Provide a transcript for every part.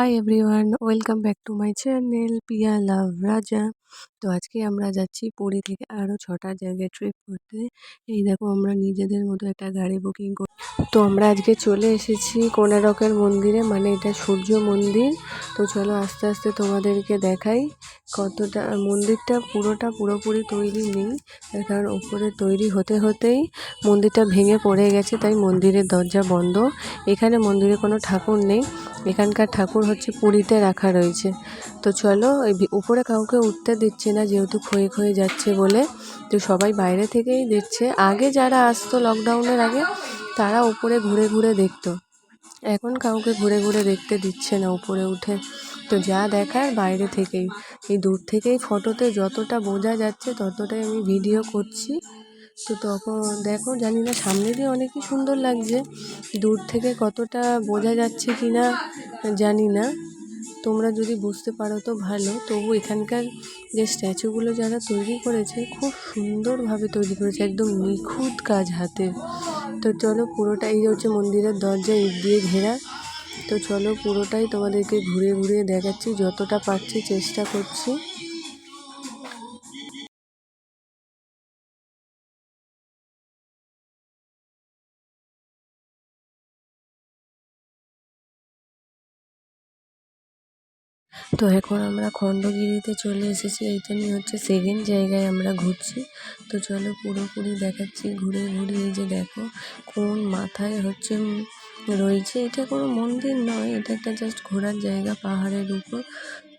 High everyone, welcome back to my channel Piya love Raja. তো আজকে আমরা যাচ্ছি পুরী থেকে আরও 6টা জায়গায় ট্রিপ করতে। এই দেখো আমরা নিজেদের মতো একটা গাড়ি বুকিং করি। তো আমরা আজকে চলে এসেছি কোণারকের মন্দিরে, মানে এটা সূর্য মন্দির। তো চলো আস্তে আস্তে তোমাদেরকে দেখাই কতটা মন্দিরটা পুরোপুরি তৈরি নেই, তার কারণ ওপরে তৈরি হতে হতেই মন্দিরটা ভেঙে পড়ে গেছে, তাই মন্দিরের দরজা বন্ধ। এখানে মন্দিরে কোনো ঠাকুর নেই, এখানকার ঠাকুর হচ্ছে পুরীতে রাখা রয়েছে। তো চলো, উপরে কাউকে উঠতে দিচ্ছে না যেহেতু ক্ষয়ে যাচ্ছে বলে। তো সবাই বাইরে থেকেই দেখছে। আগে যারা আসতো লকডাউনের আগে তারা উপরে ঘুরে ঘুরে দেখতো, এখন কাউকে ঘুরে ঘুরে দেখতে দিচ্ছে না উপরে উঠে। তো যা দেখার বাইরে থেকেই, এই দূর থেকেই ফটোতে যতটা বোঝা যাচ্ছে ততটাই আমি ভিডিও করছি। তো তখন দেখো, জানি না সামনে দিয়ে অনেকই সুন্দর লাগছে, দূর থেকে কতটা বোঝা যাচ্ছে কি না জানি না। তোমরা যদি বুঝতে পারো তো ভালো। তবু এখানকার যে স্ট্যাচুগুলো যারা তৈরি করেছে খুব সুন্দরভাবে তৈরি করেছে, একদম নিখুঁত কাজ হাতের। তো চলো, পুরোটাই হচ্ছে মন্দিরের দরজা ইট দিয়ে ঘেরা। তো চলো পুরোটাই তোমাদেরকে ঘুরে ঘুরে দেখাচ্ছি, যতটা পারছি চেষ্টা করছি। তো এখন আমরা খণ্ডগিরিতে চলে এসেছি, এইটা নিয়ে হচ্ছে সেকেন্ড জায়গায় আমরা ঘুরছি। তো চলো পুরোপুরি দেখাচ্ছি ঘুরে ঘুরে। এই যে দেখো কোন মাথায় হচ্ছে রয়েছে, এটা কোনো মন্দির নয়, এটা একটা জাস্ট ঘোরার জায়গা পাহাড়ের উপর।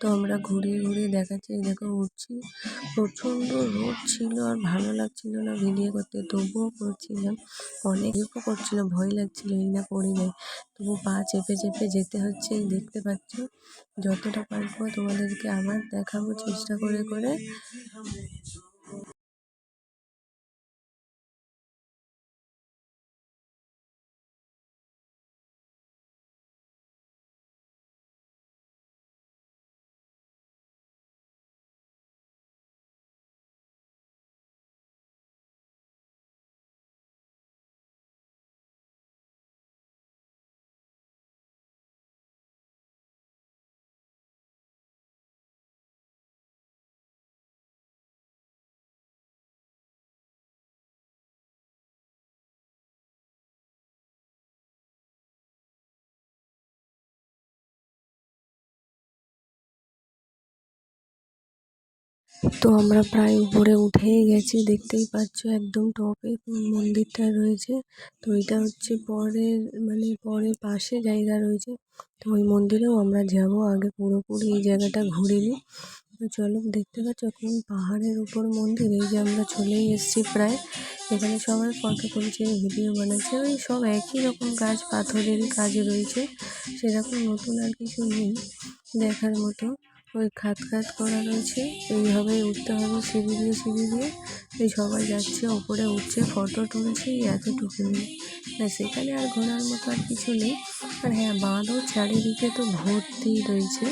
তো আমরা ঘুরিয়ে ঘুরিয়ে দেখাচ্ছি। এই দেখো উঠছি, প্রচণ্ড রোদ ছিল আর ভালো লাগছিল না ভিডিও করতে, তবুও করছিলাম। অনেক হেল্পও করছিল, ভয় লাগছিল এই না পড়ে যায়, তবু পা চেপে চেপে যেতে হচ্ছে। এই দেখতে পাচ্ছ, যতটা পারবো তোমাদেরকে আবার দেখাবো চেষ্টা করে করে। তো আমরা প্রায় উপরে উঠেই গেছি, দেখতেই পাচ্ছ একদম টপে মন্দিরটা রয়েছে। তো এটা হচ্ছে পরের, মানে পরের পাশে জায়গা রয়েছে। তো ওই মন্দিরেও আমরা যাব, আগে পুরোপুরি এই জায়গাটা ঘুরে নিই। তো চলো, দেখতে পাচ্ছ এখন পাহাড়ের উপর মন্দির। এই যে আমরা চলেই এসেছি প্রায়। এখানে সবাই ফটো তুলছে, ভিডিও বানাচ্ছে, ওই সব একই রকম কাজ, পাথরেরই কাজ রয়েছে, সেরকম নতুন আর কিছু নেই দেখার মতো। ওই খাত করা রয়েছে, এইভাবেই উঠতে হবে সিঁড়ি দিয়ে। এই সবাই যাচ্ছে ওপরে, উঠছে, ফটো তুলছে, এতটুকুনি ব্যাস। এখানে আর ঘোরার মতো আর কিছু নেই। আর হ্যাঁ, বাঁধও চারিদিকে তো ভর্তি রয়েছে,